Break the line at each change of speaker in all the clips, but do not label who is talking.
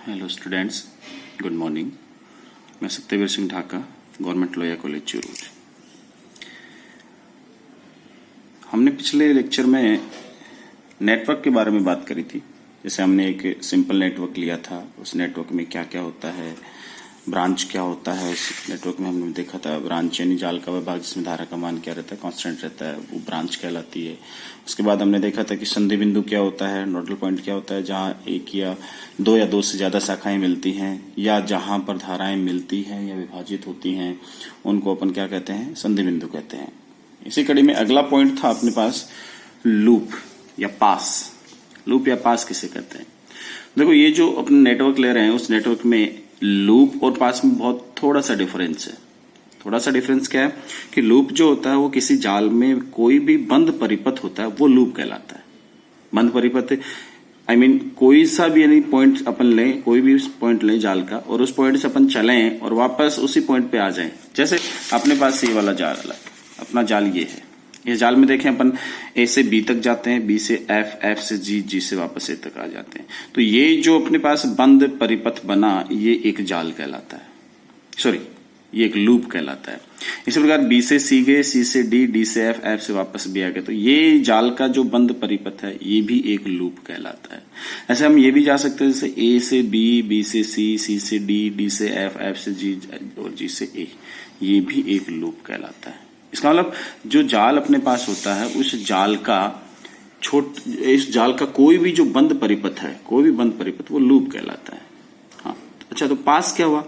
Hello students, good morning. मैं Satyaveer Singh Dhaka, government law college Churu. हमने पिछले लेक्चर में नेटवर्क के बारे में बात करी थी। जैसे हमने एक सिंपल नेटवर्क लिया था, उस नेटवर्क में क्या क्या होता है, ब्रांच क्या होता है। उस नेटवर्क में हमने देखा था ब्रांच यानी जाल का वह भाग जिसमें धारा का मान क्या रहता है, कांस्टेंट रहता है, वो ब्रांच कहलाती है। उसके बाद हमने देखा था कि संधि बिंदु क्या होता है, नोडल पॉइंट क्या होता है, जहां एक या दो से ज्यादा शाखाएं मिलती हैं या जहां पर धाराएं मिलती हैं या विभाजित होती हैं, उनको अपन क्या कहते हैं, संधि बिंदु कहते हैं। इसी कड़ी में अगला पॉइंट था अपने पास लूप या पास। लूप या पास किसे कहते हैं? देखो, ये जो अपने नेटवर्क ले रहे हैं उस नेटवर्क में लूप और पास में बहुत थोड़ा सा डिफरेंस है। थोड़ा सा डिफरेंस क्या है कि लूप जो होता है वो किसी जाल में कोई भी बंद परिपथ होता है वो लूप कहलाता है। बंद परिपथ कोई सा भी यानी पॉइंट अपन लें, कोई भी पॉइंट लें जाल का और उस पॉइंट से अपन चलें और वापस उसी पॉइंट पे आ जाएं। जैसे अपने पास ये वाला जाल है, अपना जाल ये है। इस जाल में देखें अपन ए से बी तक जाते हैं, बी से एफ, एफ से जी, जी से वापस ए तक आ जाते हैं। तो ये जो अपने पास बंद परिपथ बना ये एक जाल कहलाता है, सॉरी ये एक लूप कहलाता है। इसी प्रकार बी से सी गए, सी से डी, डी से एफ, एफ से वापस बी आ गए, तो ये जाल का जो बंद परिपथ है ये भी एक लूप कहलाता है। ऐसे हम ये भी जा सकते हैं जैसे ए से बी, बी से सी, सी से डी, डी से एफ, एफ से जी और जी से ए, ये भी एक लूप कहलाता है। इसका मतलब जो जाल अपने पास होता है उस जाल का इस जाल का कोई भी जो बंद परिपथ है, कोई भी बंद परिपथ वो लूप कहलाता है। हाँ, अच्छा, तो पास क्या हुआ?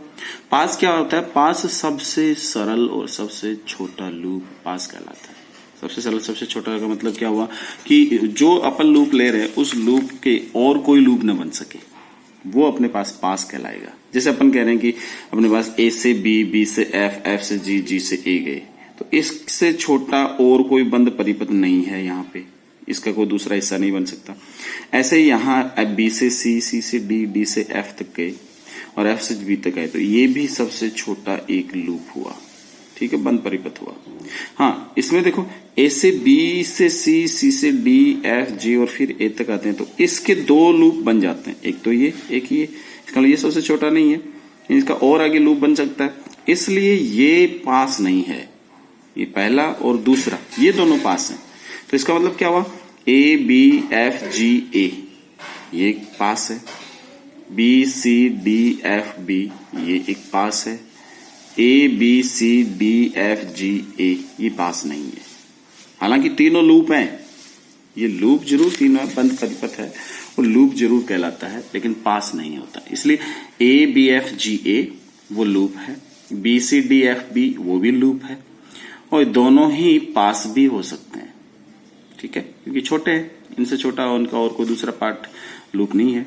पास क्या होता है? पास सबसे सरल और सबसे छोटा लूप पास कहलाता है। सबसे सरल सबसे छोटा का मतलब क्या हुआ कि जो अपन लूप ले रहे हैं उस लूप के और कोई लूप न बन सके, वो अपने पास पास कहलाएगा। जैसे अपन कह रहे हैं कि अपने पास ए से बी, बी से एफ, एफ से जी, जी से ए गए, तो इससे छोटा और कोई बंद परिपथ नहीं है यहाँ पे, इसका कोई दूसरा हिस्सा नहीं बन सकता। ऐसे ही यहाँ बी से सी, सी से डी, डी से एफ तक गए और एफ से बी तक आए, तो ये भी सबसे छोटा एक लूप हुआ, ठीक है, बंद परिपथ हुआ। हाँ, इसमें देखो ए से बी से सी, सी से डी, एफ, जी और फिर ए तक आते हैं, तो इसके दो लूप बन जाते हैं, एक तो ये, एक ये। इसका ये सबसे छोटा नहीं है, इसका और आगे लूप बन सकता है, इसलिए ये पास नहीं है। ये पहला और दूसरा ये दोनों पास हैं, तो इसका मतलब क्या हुआ? A B F G A ये एक पास है, B C D F B ये एक पास है, A B C D F G A ये पास नहीं है। हालांकि तीनों लूप हैं, ये लूप जरूर तीनों है, बंद परिपथ है, वो लूप जरूर कहलाता है, लेकिन पास नहीं होता। इसलिए ए बी एफ जी ए वो लूप है, B C D F B वो भी लूप है, और दोनों ही पास भी हो सकते हैं, ठीक है, क्योंकि छोटे हैं, इनसे छोटा उनका और कोई दूसरा पार्ट लूप नहीं है।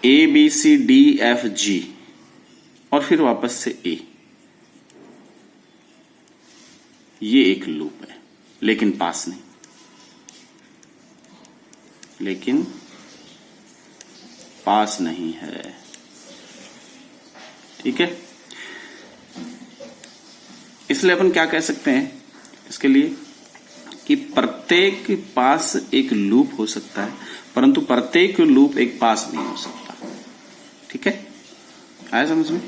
A B C D F G और फिर वापस से ए, ये एक लूप है, लेकिन पास नहीं, लेकिन पास नहीं है, ठीक है। इसलिए अपन क्या कह सकते हैं इसके लिए कि प्रत्येक पास एक लूप हो सकता है, परंतु प्रत्येक लूप एक पास नहीं हो सकता, ठीक है, आया समझ में?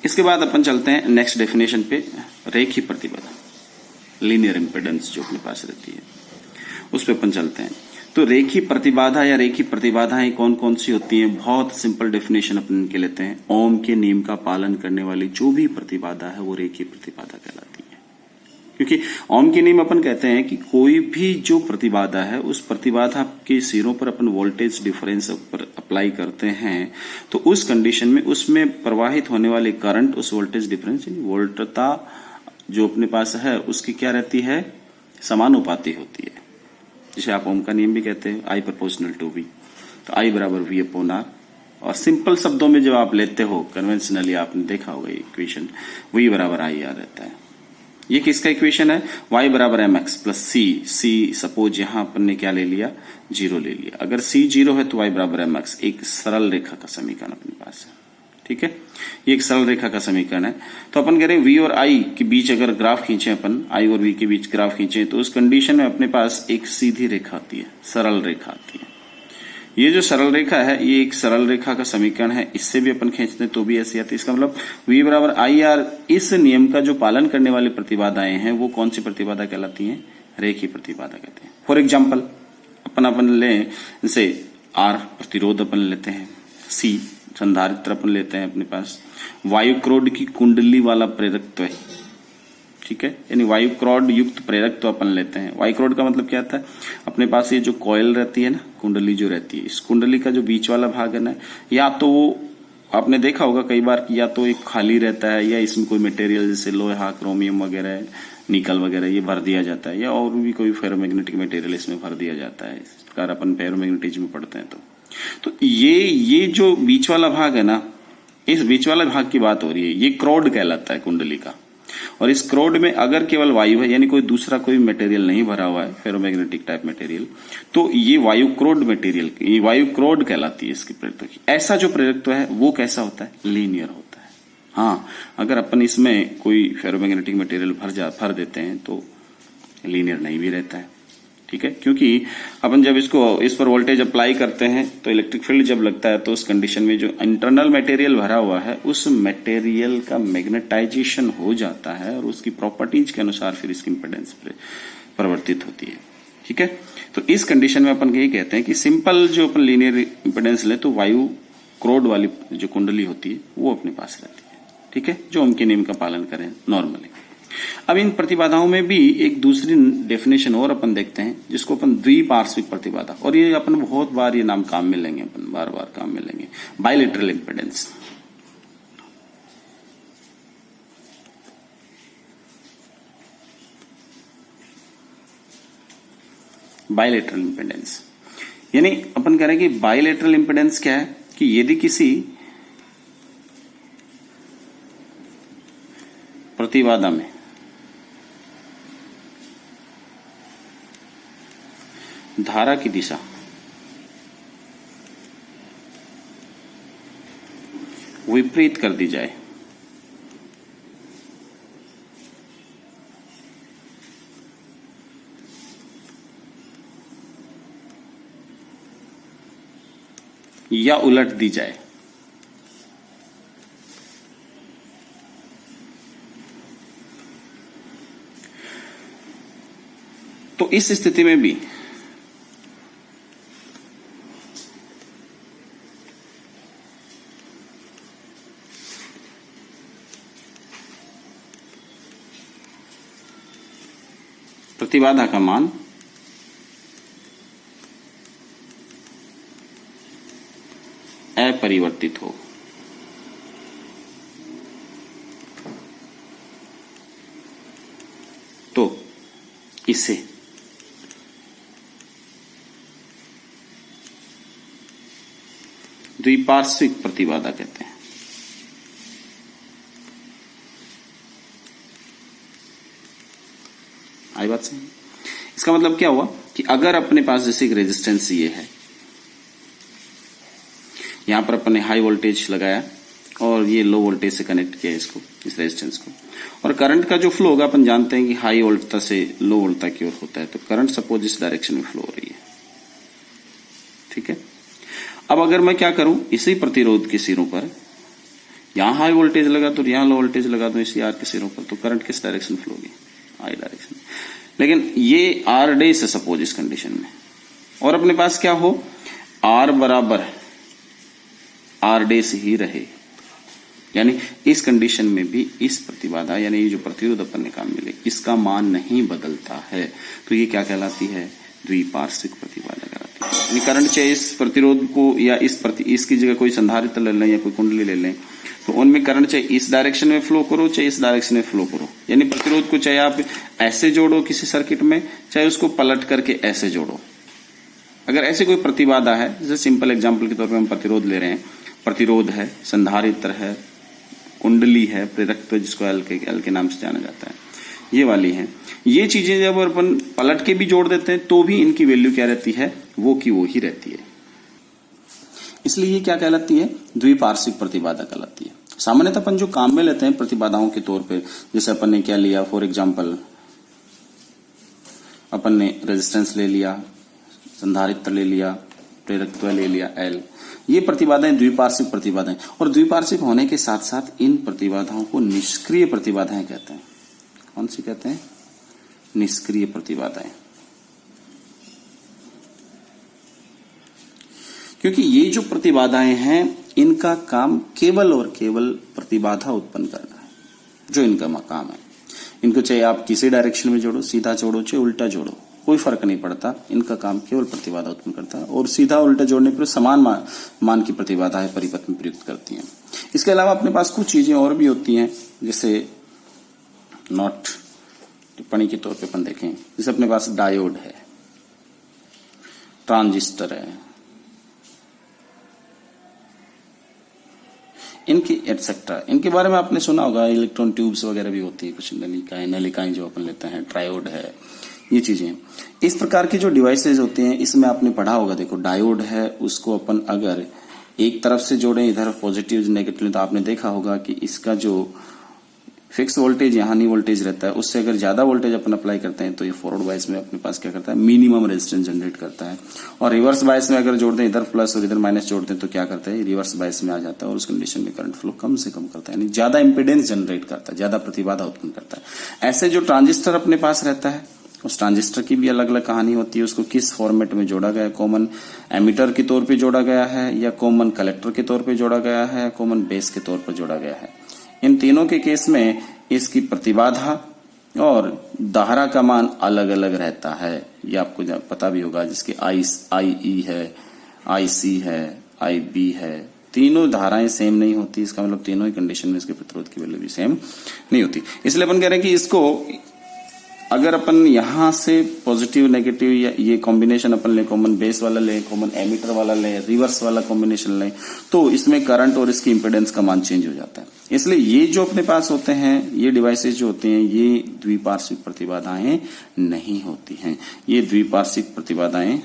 इसके बाद अपन चलते हैं नेक्स्ट डेफिनेशन पे, रेखी प्रतिबाधा, लीनियर इंपेडेंस जो अपने पास रहती है उस पे अपन चलते हैं। तो रेखी प्रतिबाधा या रेखी प्रतिबाधाएं कौन कौन सी होती हैं? बहुत सिंपल डेफिनेशन अपन इनके लेते हैं। ओम के नियम का पालन करने वाली जो भी प्रतिबाधा है वो रेखी प्रतिबाधा कहलाती है, क्योंकि ओम के नियम अपन कहते हैं कि कोई भी जो प्रतिबाधा है उस प्रतिबाधा के सिरों पर अपन वोल्टेज डिफरेंस पर अप्लाई करते हैं, तो उस कंडीशन में उसमें प्रवाहित होने वाले करंट उस वोल्टेज डिफरेंस यानी वोल्टता जो अपने पास है उसकी क्या रहती है, समानुपाती होती है, जिसे आप ओम का नियम भी कहते हैं, आई प्रोपोर्शनल टू वी। तो आई बराबर वी अपॉन आर, और सिंपल शब्दों में जब आप लेते हो कन्वेंशनली आपने देखा होगा इक्वेशन, वी बराबर आई आर रहता है। ये किसका इक्वेशन है? वाई बराबर एम एक्स प्लस सी। सी सपोज यहां अपन ने क्या ले लिया, जीरो ले लिया। अगर सी जीरो है तो वाई बराबर एम एक्स, एक सरल रेखा का समीकरण अपने पास है, ठीक है, ये एक सरल रेखा का समीकरण है। तो अपन कह रहे हैं वी और आई के बीच अगर ग्राफ खींचे, अपन आई और वी के बीच ग्राफ खींचे, तो उस कंडीशन में अपने पास एक सीधी रेखा आती है, सरल रेखा आती है, ये जो सरल रेखा है ये एक सरल रेखा का समीकरण है, इससे भी अपन खींचते हैं तो भी ऐसी आती है। इसका मतलब V बराबर आई आर, इस नियम का जो पालन करने वाली प्रतिबाधाएं हैं वो कौन सी प्रतिबाधा कहलाती हैं? रेखीय प्रतिबाधा कहते हैं। फॉर एग्जाम्पल अपन लें जैसे R प्रतिरोध अपन लेते हैं, C संधारित्र अपन लेते हैं अपने पास, वायु क्रोड की कुंडली वाला प्रेरकत्व है, ठीक है, यानी वायु क्रोड युक्त प्रेरकत्व अपन लेते हैं। वायु क्रोड का मतलब क्या आता है? अपने पास ये जो कॉइल रहती है ना, कुंडली जो रहती है, इस कुंडली का जो बीच वाला भाग है ना, या तो वो आपने देखा होगा कई बार कि या तो एक खाली रहता है या इसमें कोई मटेरियल जैसे लोहा, क्रोमियम वगैरह, निकल वगैरह ये भर दिया जाता है, या और भी कोई फेरोमैग्नेटिक मटेरियल इसमें भर दिया जाता है। इस प्रकार अपन फेरोमैग्नेटिज्म में पढ़ते हैं तो ये जो बीच वाला भाग है ना, इस बीच वाले भाग की बात हो रही है, ये क्रोड कहलाता है कुंडली का। और इस क्रोड में अगर केवल वायु है, यानी कोई दूसरा कोई मटेरियल नहीं भरा हुआ है, फेरोमैग्नेटिक टाइप मटेरियल, तो ये वायु क्रोड मटेरियल, ये वायु क्रोड कहलाती है इसकी प्रेरकत्व की। ऐसा जो प्रेरकत्व है वो कैसा होता है? लीनियर होता है। हाँ, अगर अपन इसमें कोई फेरोमैग्नेटिक मटेरियल भर देते हैं तो लीनियर नहीं भी रहता है, ठीक है, क्योंकि अपन जब इस पर वोल्टेज अप्लाई करते हैं तो इलेक्ट्रिक फील्ड जब लगता है तो उस कंडीशन में जो इंटरनल मटेरियल भरा हुआ है उस मटेरियल का मैग्नेटाइजेशन हो जाता है और उसकी प्रॉपर्टीज के अनुसार फिर इसकी इंपेडेंस परिवर्तित होती है, ठीक है। तो इस कंडीशन में अपन यही कहते हैं कि सिंपल जो अपन लीनियर इंपेडेंस ले तो वायु क्रोड वाली जो कुंडली होती है वो अपने पास रहती है, ठीक है, जो उनके नियम का पालन करें नॉर्मली। अब इन प्रतिबाधाओं में भी एक दूसरी डेफिनेशन और अपन देखते हैं जिसको अपन द्विपार्श्विक प्रतिबाधा, और ये अपन बहुत बार ये नाम काम में लेंगे, अपन बार बार काम में लेंगे, बायलेटरल इंपेडेंस। बायलेटरल इंपेडेंस यानी अपन कह रहे हैं कि बायलेटरल इंपेडेंस क्या है कि यदि किसी प्रतिबाधा में धारा की दिशा विपरीत कर दी जाए या उलट दी जाए तो इस स्थिति में भी प्रतिबाधा का मान अपरिवर्तित हो। तो इसे द्विपार्श्विक प्रतिबाधा कहते हैं। आई बात समझ? इसका मतलब क्या हुआ कि अगर अपने पास जैसे एक रेजिस्टेंस ये है, यहां पर अपन ने हाई वोल्टेज लगाया और ये लो वोल्टेज से कनेक्ट किया इसको, इस रेजिस्टेंस को, और करंट का जो फ्लो होगा अपन जानते हैं कि हाई वोल्टता से लो वोल्टता की ओर होता है, तो करंट सपोज इस डायरेक्शन में फ्लो हो रही है, ठीक है। अब अगर मैं क्या करूं, इसी प्रतिरोध के सिरों पर यहां हाई वोल्टेज लगा तो यहां लो वोल्टेज लगा दो इसी आर के सिरों पर, तो करंट किस डायरेक्शन फ्लो होगी? आई डायरेक्शन। लेकिन ये आर डे से सपोज इस कंडीशन में, और अपने पास क्या हो, आर बराबर आर डे से ही रहे, यानी इस कंडीशन में भी इस प्रतिबाधा यानी ये जो प्रतिरोध अपन ने काम मिले इसका मान नहीं बदलता है, तो ये क्या कहलाती है? द्विपार्श्विक प्रतिबाधा कहलाती है। यानी करंट चाहे इस प्रतिरोध को या इसकी जगह कोई संधारित्र ले लें या कोई कुंडली ले लें, तो उनमें करंट चाहे इस डायरेक्शन में फ्लो करो चाहे इस डायरेक्शन में फ्लो करो, यानी प्रतिरोध को चाहे आप ऐसे जोड़ो किसी सर्किट में, चाहे उसको पलट करके ऐसे जोड़ो। अगर ऐसे कोई प्रतिबाधा है, जैसे सिंपल एग्जांपल के तौर पे हम प्रतिरोध ले रहे हैं, प्रतिरोध है, संधारित्र है, कुंडली है, प्रेरकत्व जिसको एल के नाम से जाना जाता है, ये वाली है। ये चीजें जब अपन पलट के भी जोड़ देते हैं तो भी इनकी वैल्यू क्या रहती है? वो की वो ही रहती है। इसलिए ये क्या कहलाती है? द्विपार्श्विक प्रतिबाधा कहलाती है। सामान्यतः अपन जो काम में लेते हैं प्रतिबाधाओं के तौर पे, जैसे अपन ने क्या लिया, फॉर एग्जांपल अपन ने रेजिस्टेंस ले लिया, संधारित्र ले लिया, प्रेरकत्व ले लिया L। ये प्रतिबाधाएं द्विपार्श्विक प्रतिबाधाएं, और द्विपार्श्विक होने के साथ साथ इन प्रतिबाधाओं को निष्क्रिय प्रतिबाधाएं कहते हैं। कौन सी कहते हैं? निष्क्रिय प्रतिबाधाएं। क्योंकि ये जो प्रतिबाधाएं हैं इनका काम केवल और केवल प्रतिबाधा उत्पन्न करना है, जो इनका काम है। इनको चाहे आप किसी डायरेक्शन में जोड़ो, सीधा जोड़ो चाहे उल्टा जोड़ो, कोई फर्क नहीं पड़ता, इनका काम केवल प्रतिबाधा उत्पन्न करता है। और सीधा उल्टा जोड़ने पर समान मान की प्रतिबाधाएं परिपथ में प्रयुक्त करती हैं। इसके अलावा अपने पास कुछ चीजें और भी होती हैं, जैसे नोट टिप्पणी के तौर पे अपन देखें, जैसे अपने पास डायोड है, ट्रांजिस्टर है, इनकी एटसेट्रा, इनके बारे में आपने सुना होगा। इलेक्ट्रॉन ट्यूब्स वगैरह भी होती है, कुछ नलिकाएं जो अपन लेते हैं, ट्रायोड है, ये चीजें। इस प्रकार की जो डिवाइसेज होते हैं इसमें आपने पढ़ा होगा। देखो डायोड है, उसको अपन अगर एक तरफ से जोड़ें, इधर पॉजिटिव नेगेटिव, तो आपने देखा होगा कि इसका जो फिक्स वोल्टेज यहाँ नहीं वोल्टेज रहता है, उससे अगर ज्यादा वोल्टेज अपन अप्लाई करते हैं तो ये फॉरवर्ड बायस में अपने पास क्या करता है, मिनिमम रेजिस्टेंस जनरेट करता है। और रिवर्स बायस में अगर जोड़ दें, इधर प्लस और इधर माइनस जोड़ दें, तो क्या करता है, रिवर्स बायस में आ जाता है और उस कंडीशन में करंट फ्लो कम से कम करता है, यानी ज्यादा इंपेडेंस जनरेट करता है, ज्यादा प्रतिबाधा उत्पन्न करता है। ऐसे जो ट्रांजिस्टर अपने पास रहता है, उस ट्रांजिस्टर की भी अलग अलग कहानी होती है। उसको किस फॉर्मेट में जोड़ा गया है, कॉमन एमिटर के तौर पे जोड़ा गया है, या कॉमन कलेक्टर के तौर पे जोड़ा गया है, कॉमन बेस के तौर पर जोड़ा गया है। इन तीनों के केस में इसकी प्रतिबाधा और धारा का मान अलग अलग रहता है। ये आपको पता भी होगा, जिसकी IE है, IC है, IB है, तीनों धाराएं सेम नहीं होती। इसका मतलब तीनों ही कंडीशन में इसके प्रतिरोध की वैल्यू भी सेम नहीं होती। इसलिए अपन कह रहे हैं कि इसको अगर अपन यहां से पॉजिटिव नेगेटिव या ये कॉम्बिनेशन अपन ले, कॉमन बेस वाला ले, कॉमन एमिटर वाला ले, रिवर्स वाला कॉम्बिनेशन ले, तो इसमें करंट और इसकी इंपेडेंस का मान चेंज हो जाता है। इसलिए ये जो अपने पास होते हैं, ये डिवाइसेज जो होते हैं, ये द्विपार्श्विक प्रतिबाधाएं नहीं होती हैं। ये द्विपार्श्विक प्रतिबाधाएं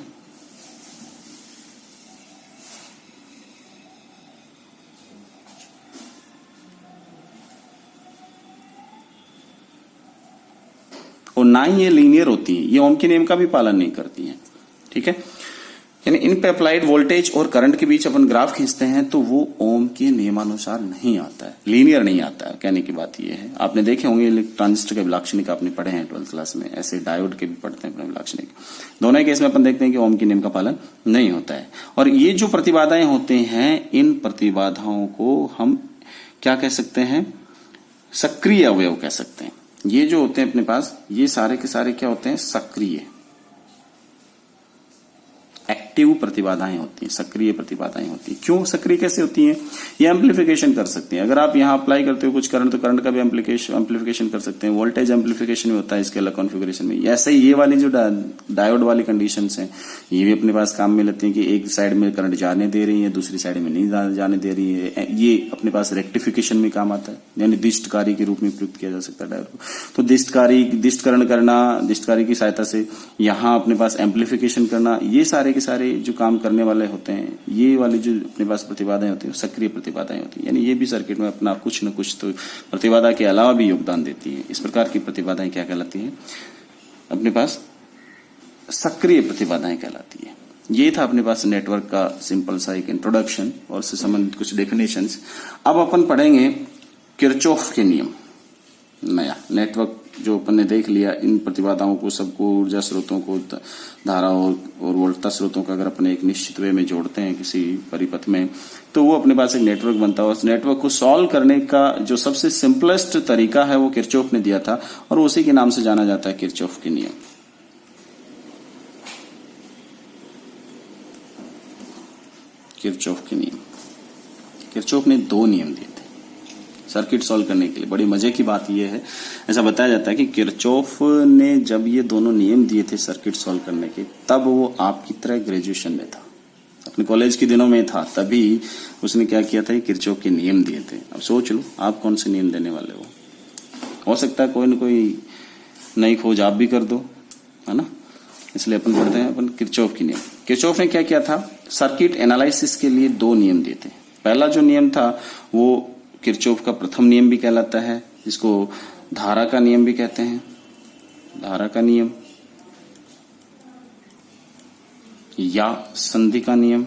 और ना ही ये लीनियर होती हैं, ये ओम के नियम का भी पालन नहीं करती हैं। ठीक है, यानी इन पे अप्लाइड वोल्टेज और करंट के बीच अपन ग्राफ खींचते हैं तो वो ओम के नियमानुसार नहीं आता है, लीनियर नहीं आता है। कहने की बात ये है, आपने देखे होंगे ट्रांजिस्टर के लाक्षणिक आपने पढ़े हैं 12th क्लास में, ऐसे डायोड के भी पढ़ते हैं अपने लाक्षणिक। दोनों केस में अपन देखते हैं कि ओम के नियम का पालन नहीं होता है। और ये जो प्रतिबाधाएं होते हैं, इन प्रतिबाधाओं को हम क्या कह सकते हैं, सक्रिय अवयव कह सकते हैं। ये जो होते हैं अपने पास, ये सारे के सारे क्या होते हैं, सक्रिय एक्टिव प्रतिबाधाएं होती हैं, सक्रिय प्रतिबाधाएं होती हैं। क्यों सक्रिय कैसे होती हैं, ये एम्प्लीफिकेशन कर सकते हैं। अगर आप यहां अप्लाई करते हो कुछ करंट, तो करंट का भी एम्प्लीफिकेशन कर सकते हैं। वोल्टेज एम्प्लीफिकेशन में होता है इसके अलग कॉन्फ़िगरेशन में। ऐसे ही ये वाली जो डायोड वाली कंडीशंस हैं, ये भी अपने पास काम में लेते हैं कि एक साइड में करंट जाने दे रही है, दूसरी साइड में नहीं जाने दे रही है। ये अपने पास रेक्टिफिकेशन में काम आता है, यानी दिष्टकारी के रूप में प्रयुक्त किया जा सकता है डायोड को। तो दिष्टकरण करना, दिष्टकारी की सहायता से यहाँ अपने पास एम्प्लीफिकेशन करना, ये सारे के सारे जो काम करने वाले होते हैं, ये वाली जो अपने पास प्रतिबाधाएं होती हैं, सक्रिय प्रतिबाधाएं होती हैं। यानी ये भी सर्किट में अपना कुछ न कुछ तो प्रतिबाधा के अलावा भी योगदान देती है। इस प्रकार की प्रतिबाधाएं क्या कहलाती हैं, अपने पास सक्रिय प्रतिबाधाएं कहलाती है। ये था अपने पास नेटवर्क का सिंपल सा एक इंट्रोडक्शन और उससे संबंधित कुछ डेफिनेशंस। अब अपन पढ़ेंगे किरचॉफ के नियम। नया नेटवर्क जो अपन ने देख लिया, इन प्रतिबाधाओं को, सबको, ऊर्जा स्रोतों को, धाराओं और वोल्टता स्रोतों का अगर अपने एक निश्चित वे में जोड़ते हैं किसी परिपथ में, तो वो अपने पास एक नेटवर्क बनता है। उस नेटवर्क को सॉल्व करने का जो सबसे सिंपलेस्ट तरीका है वो किरचॉफ ने दिया था, और उसी के नाम से जाना जाता है किरचॉफ के नियम। किरचॉफ के नियम, किरचॉफ ने 2 नियम दिए थे सर्किट सॉल्व करने के लिए। बड़ी मजे की बात यह है, ऐसा बताया जाता है कि किरचॉफ ने जब ये दोनों नियम दिए थे सर्किट सॉल्व करने के, तब वो आपकी तरह ग्रेजुएशन में था, अपने कॉलेज के दिनों में था। तभी उसने क्या किया था, किरचॉफ के नियम दिए थे। अब सोच लो आप कौन से नियम देने वाले हो सकता है कोई न कोई नई खोज आप भी कर दो, है ना। इसलिए अपन पढ़ते हैं अपन किरचॉफ के नियम। किरचॉफ ने क्या किया था, सर्किट एनालिसिस के लिए 2 नियम दिए थे। पहला जो नियम था वो किरचॉफ का प्रथम नियम भी कहलाता है, जिसको धारा का नियम भी कहते हैं। धारा का नियम या संधि का नियम,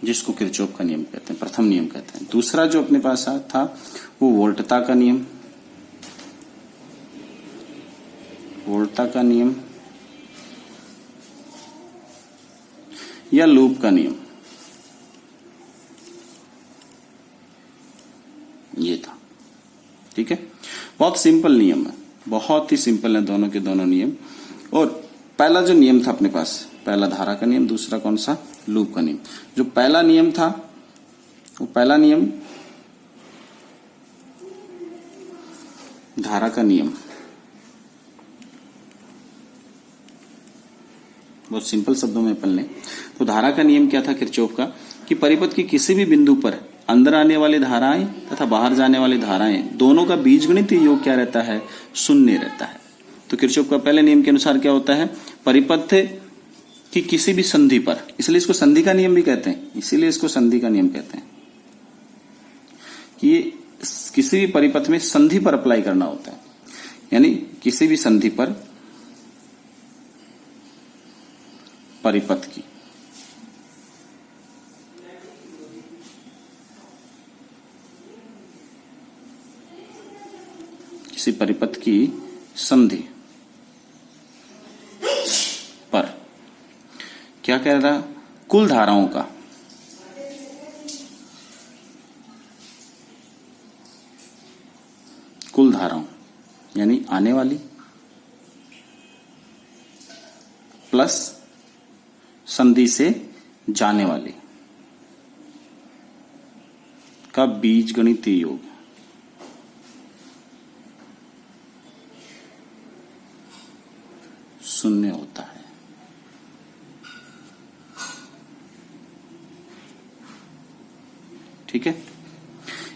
जिसको किरचॉफ का नियम कहते हैं, प्रथम नियम कहते हैं। दूसरा जो अपने पास था वो वोल्टता का नियम, वोल्टता का नियम या लूप का नियम, ये था। ठीक है, बहुत सिंपल नियम है, बहुत ही सिंपल है दोनों के दोनों नियम। और पहला जो नियम था अपने पास, पहला धारा का नियम, दूसरा कौन सा, लूप का नियम। जो पहला नियम था वो पहला नियम धारा का नियम, बहुत सिंपल शब्दों में अपन लें तो धारा का नियम क्या था किरचॉफ का, कि परिपथ की किसी भी बिंदु पर अंदर आने वाली धाराएं तथा बाहर जाने वाली धाराएं दोनों का बीजगणितीय योग क्या रहता है, शून्य रहता है। तो किरचॉफ का पहले नियम के अनुसार क्या होता है, परिपथ की किसी भी संधि पर, इसलिए इसको संधि का नियम भी कहते हैं, इसीलिए इसको संधि का नियम कहते हैं कि किसी भी परिपथ में संधि पर अप्लाई करना होता है, यानी किसी भी संधि पर परिपथ की किसी परिपथ की संधि पर क्या कह रहा, कुल धाराओं का कुल धाराओं यानी आने वाली प्लस संधि से जाने वाली का बीजगणितीय योग शून्य होता है। ठीक है,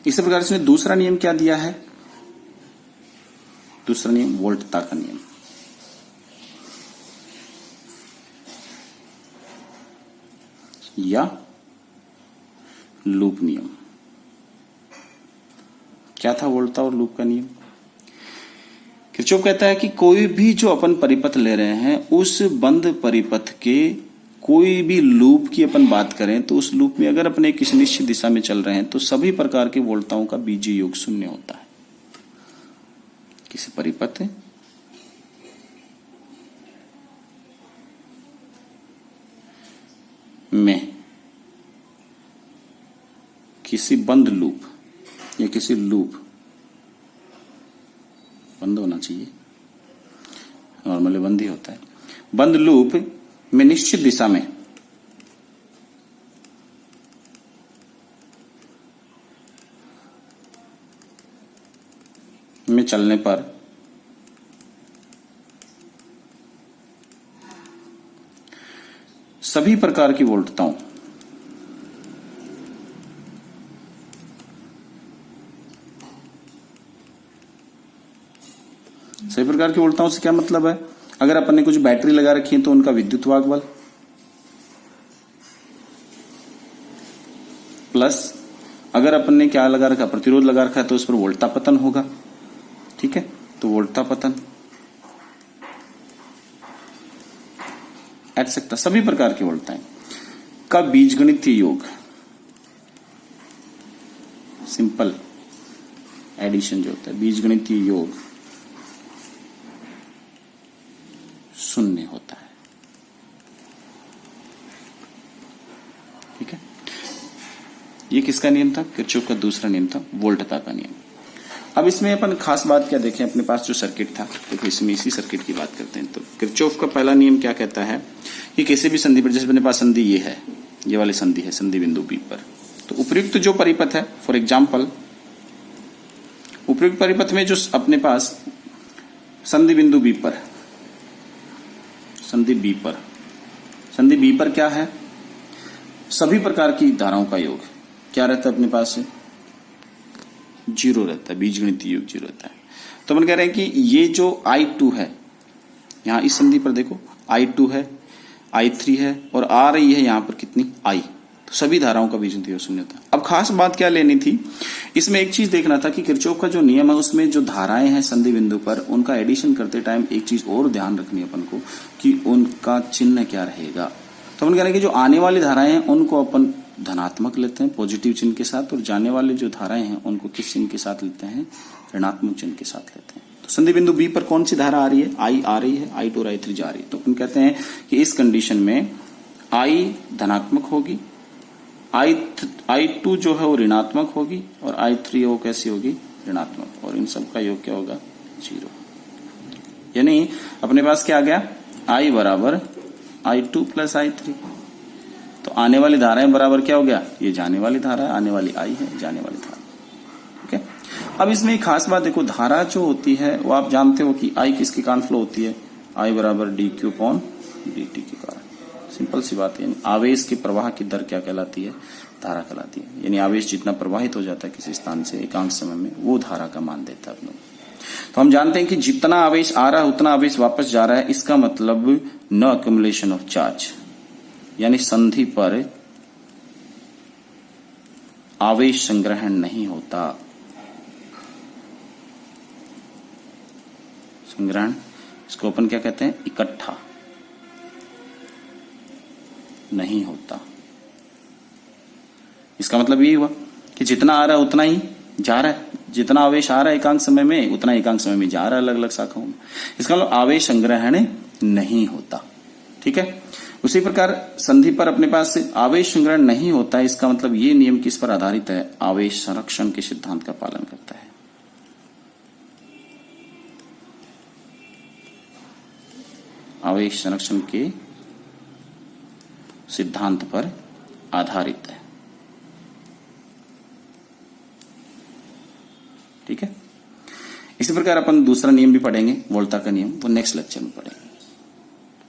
इसी प्रकार से दूसरा नियम क्या दिया है, दूसरा नियम वोल्टता का नियम, या लूप नियम। क्या था वोल्टता और लूप का नियम, किरचॉफ कहता है कि कोई भी जो अपन परिपथ ले रहे हैं उस बंद परिपथ के कोई भी लूप की अपन बात करें तो उस लूप में अगर अपने किसी निश्चित दिशा में चल रहे हैं तो सभी प्रकार के वोल्टताओं का बीजीय योग शून्य होता है। किसी परिपथ में किसी बंद लूप या किसी लूप, बंद होना चाहिए, नॉर्मली बंद ही होता है, बंद लूप में निश्चित दिशा में चलने पर सभी प्रकार की वोल्टताओं सभी प्रकार की वोल्टताओं से क्या मतलब है, अगर अपन ने कुछ बैटरी लगा रखी है तो उनका विद्युत वाहक बल प्लस अगर अपन ने क्या लगा रखा, प्रतिरोध लगा रखा है तो उस पर वोल्टता पतन होगा। ठीक है, तो वोल्टता पतन एटसेट्रा सभी प्रकार की वोल्टताएं का बीजगणितीय योग, सिंपल एडिशन जो होता है, बीजगणितीय योग शून्य होता है। ठीक है, ये किसका नियम था, किरचॉफ का दूसरा नियम था, वोल्टता का नियम। अब इसमें अपन खास बात क्या देखें, अपने पास जो सर्किट था देखो इसमें इसी सर्किट की बात करते हैं। तो किरचॉफ का पहला नियम क्या कहता है कि किसी भी संधि पर, जैसे अपने पास संधि ये है, ये वाली संधि है, संधि बिंदु बी पर, तो उपयुक्त जो परिपथ है, फॉर एग्जाम्पल उपयुक्त परिपथ में जो अपने पास संधि बिंदु बी पर, संधि बी पर, संधि बी पर क्या है, सभी प्रकार की धाराओं का योग क्या रहता है अपने पास, जीरो रहता है, बीजगणितीय योग जीरो रहता है। तो अपन कह रहे हैं कि ये जो I2 है, यहां इस संधि पर देखो I2 है, I3 है और आ रही है यहां पर कितनी I, तो सभी धाराओं का बीजगणितीय शून्य होता है। अब खास बात क्या लेनी थी, इसमें एक चीज देखना था कि किरचॉफ का जो नियम है उसमें जो धाराएं हैं संधि बिंदु पर उनका एडिशन करते टाइम एक चीज और ध्यान रखनी है अपन को कि उनका चिन्ह क्या रहेगा। तो अपन कह रहे हैं कि जो आने वाली धाराएं हैं उनको अपन धनात्मक लेते हैं पॉजिटिव चिन्ह के साथ, और जाने वाले जो धाराएं हैं उनको किस चिन्ह के साथ लेते हैं, ऋणात्मक चिन्ह के साथ लेते हैं। तो संधि बिंदु बी पर कौन सी धारा आ रही है, आई आ रही है, आई 2 और आई 3 जा रही है। तो अपन कहते हैं कि इस कंडीशन में आई धनात्मक होगी, आई 2 जो है वो ऋणात्मक होगी, और आई 3 वो कैसी होगी, ऋणात्मक, और इन सब का योग क्या होगा, 0। यानी अपने पास क्या आ गया, आई बराबर I2 प्लस I3। तो आने वाली धाराएं बराबर क्या हो गया, ये जाने वाली धारा है, आने वाली आई है, जाने वाली धारा। ठीक है। अब इसमें एक खास बात देखो, धारा जो होती है वो आप जानते हो कि आई किसके कारण फ्लो होती है, आई बराबर dq अपॉन dt के कारण। सिंपल सी बात है, आवेश के प्रवाह की दर क्या कहलाती है, धारा कहलाती है। यानी आवेश जितना प्रवाहित हो जाता है किसी स्थान से एकांक समय में, वो धारा का मान देता है। तो हम जानते हैं कि जितना आवेश आ रहा है उतना आवेश वापस जा रहा है, इसका मतलब नो एक्युमुलेशन ऑफ चार्ज, यानी संधि पर आवेश संग्रहण नहीं होता। संग्रहण, इसको अपन क्या कहते हैं, इकट्ठा नहीं होता। इसका मतलब ये हुआ कि जितना आ रहा है उतना ही जा रहा है, जितना आवेश आ रहा है एकांक समय में उतना एकांक समय में जा रहा है अलग अलग शाखाओं में। इसका मतलब आवेश संग्रहण नहीं होता। ठीक है। उसी प्रकार संधि पर अपने पास आवेश संग्रहण नहीं होता है, इसका मतलब ये नियम किस पर आधारित है, आवेश संरक्षण के सिद्धांत का पालन करता है। आवेश संरक्षण के सिद्धांत पर आधारित है। ठीक है। इसी प्रकार अपन दूसरा नियम भी पढ़ेंगे, वोल्टा का नियम, वो नेक्स्ट लेक्चर में पढ़ेंगे।